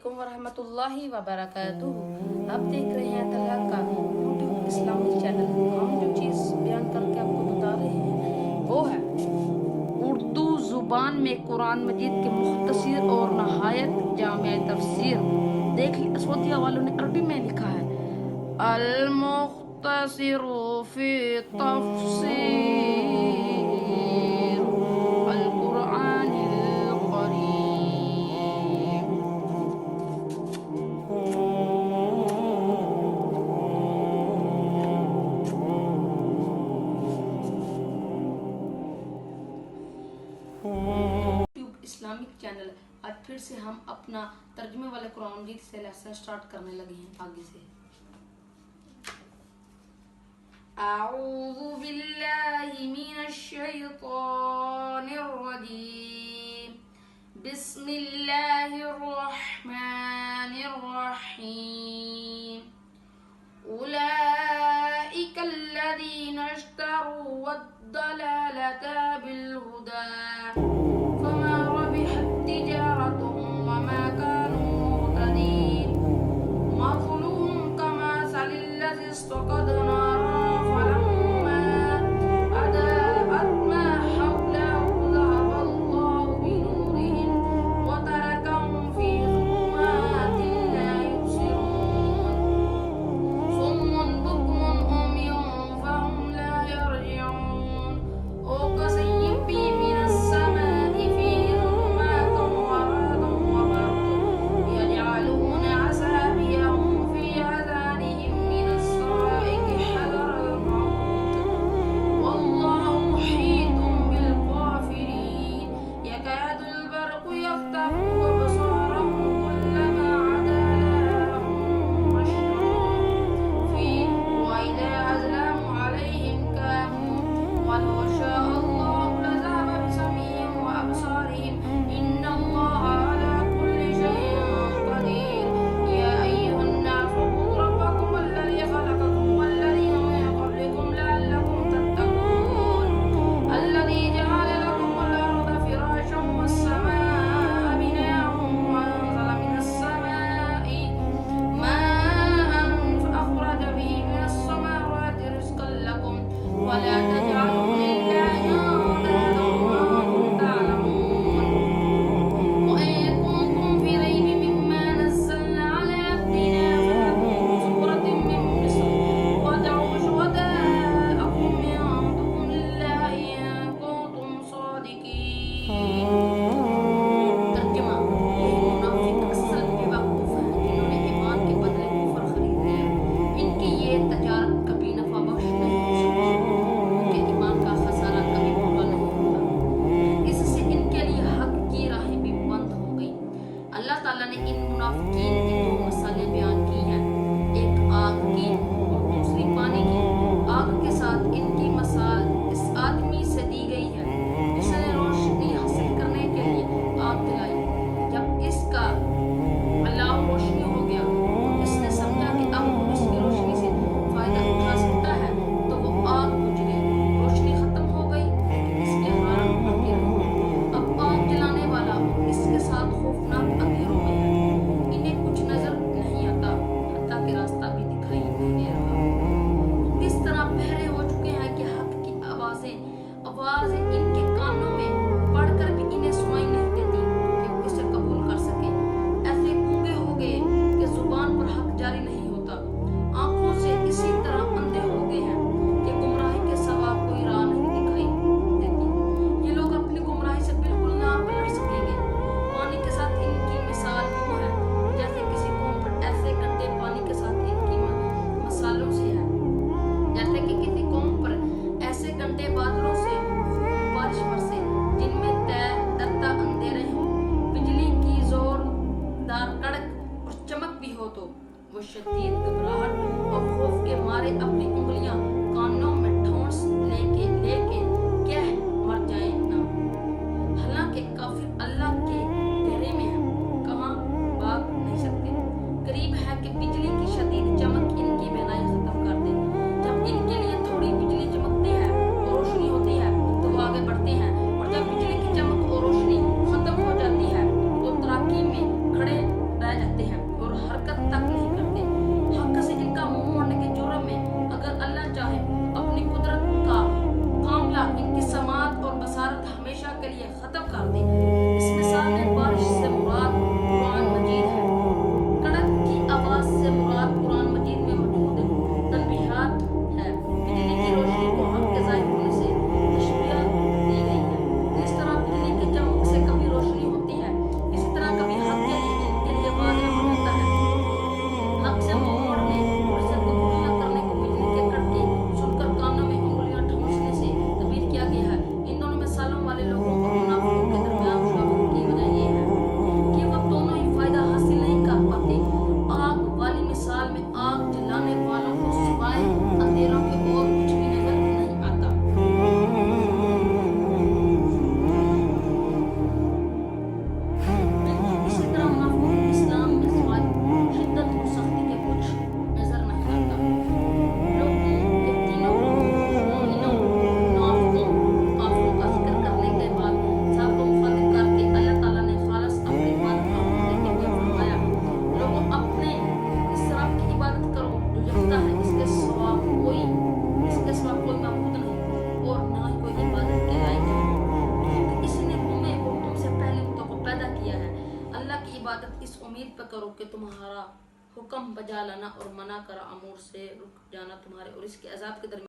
ورحمۃ اللہ وبرکاتہ۔ آپ دیکھ رہے ہیں طلحہ کا یوٹیوب اسلامک چینل۔ ہم جو چیز بیان کر کے آپ کو بتا رہے ہیں وہ ہے اردو زبان میں قرآن مجید کے مختصر اور نہایت جامع تفسیر۔ دیکھ لی اسودیہ والوں نے عربی میں لکھا ہے المختصر فی تفسیر القرآن القریم۔ یوٹیوب اسلامک چینل آج پھر سے ہم اپنا ترجمے والے قرآن مجید سے لیسن سٹارٹ کرنے لگے ہیں آگے سے۔ اعوذ باللہ من الشیطان الرجیم، بسم اللہ الرحمن الرحیم۔ اولئک الذین اشتروا الضلالة بالهدى فما ربحت تجارتهم وما كانوا مهتدين۔ مثلهم كمثل الذي استوقد نارا فلما أضاءت ما حوله ذهب الله بنورهم وتركهم في ظلمات لا يبصرون صم بكم عمي فهم لا يرجعون۔ وكصيب من السماء فيه ظلمات ورعد وبرق يجعلون أصابعهم في آذانهم من الصواعق حذر الموت والله محيط بالكافرين۔ يكاد البرق يخطف أبصارهم كلما أضاء لهم مشوا فيه وإذا أظلم عليهم قاموا ولو شاء الله لذهب بسمعهم وأبصارهم إن الله على كل شيء قدير۔ يا أيها الناس اعبدوا ربكم الذي خلقكم والذين من قبلكم لعلكم تتقون الذي جعل لكم الأرض فراشا والسماء بناء وأنزل من السماء ماء فأخرج به من الثمرات رزقا لكم ولا تجعلوا لله أندادا وأنتم تعلمون۔ وإن كنتم في ريب مما نزلنا على عبدنا فأتوا بسورة من مثله وادعوا شهداءكم من دون الله إن كنتم صادقين۔ ترجمہ: یہ منافق اصل بیوقوف ہیں جنہوں نے ایمان کے بدلے کفر خرید لیا۔ ان کی یہ تجارت کبھی نفع بخش نہیں ہو سکتی، ان کے ایمان کا خسارہ کبھی پورا نہیں ہوگا، اس سے ان کے لیے حق کی راہیں بھی بند ہو گئی۔ اللہ تعالیٰ نے ان منافقین کی دو مثالیں بیان کی ہیں، ایک آگ کی اور دوسری پانی کی۔ آگ کے ساتھ ان کی مثال اس آدمی سے دی گئی ہے جس نے روشنی حاصل کرنے کے لیے آگ جلائی۔ جب اس کا الاؤ روشنی ہو گیا تو اس نے سمجھا کہ اب وہ اس کی روشنی سے فائدہ اٹھا سکتا ہے، تو وہ آگ بجھ گئی۔ روشنی ختم ہو گئی لیکن اس کے حرارت باقی رہی۔ اب آگ جلانے والا اس کے ساتھ خوفناک اندھیروں میں ہے، انہیں کچھ نظر نہیں آتا، حتیٰ کہ راستہ بھی دکھائی نہیں دے رہا۔ وہ اس طرح بہرے ہو چکے ہیں کہ حق کی آوازیں ان کے کانوں میں پڑھ کر بھی انہیں سنائی نہیں دیتی کہ وہ اسے قبول کر سکیں۔ ایسے گونگے ہو گئے کہ زبان پر حق جاری نہیں ہوتا، آنکھوں سے اسی طرح اندھے ہو گئے ہیں کہ گمراہی کے سوا کوئی راہ نہیں دکھائی دیتی۔ یہ لوگ اپنی گمراہی سے بالکل نہ پلٹ سکیں گے۔ پانی کے ساتھ ان کی مثال یوں ہے جیسے کسی قوم پر ایسے کنڈے پانی کے ساتھ ان کی مثالوں سے ہے، جیسے کہ کسی قوم پر ایسے کنڈے بادلوں سے بارش برسے جن میں طے درتا اندھیرے ہوں، بجلی کی زوردار کڑک اور چمک بھی ہو تو وہ شدید گھبراہٹ اور خوف کے مارے اپنی انگلیاں کانوں میں ٹھونس لے کے کہہ مر جائیں نہ۔ حالانکہ کافر اللہ کے گھیرے میں ہیں، کہاں بھاگ نہیں سکتے۔ قریب ہے کہ بجلی کی شدید چمک ان کی بینائی ختم کر دے۔ جب ان کے لیے تھوڑی بجلی چمکتی ہے اور روشنی ہوتی ہے تو وہ آگے بڑھتے ہیں، اور جب بجلی کی چمک اور روشنی ختم ہو جاتی ہے تو تراکی میں کھڑے رہ جاتے ہیں۔ عبادت اس امید پہ کرو کہ تمہارا حکم بجا لانا اور منع کرا امور سے رک جانا تمہارے اور اس کے عذاب کے درمیان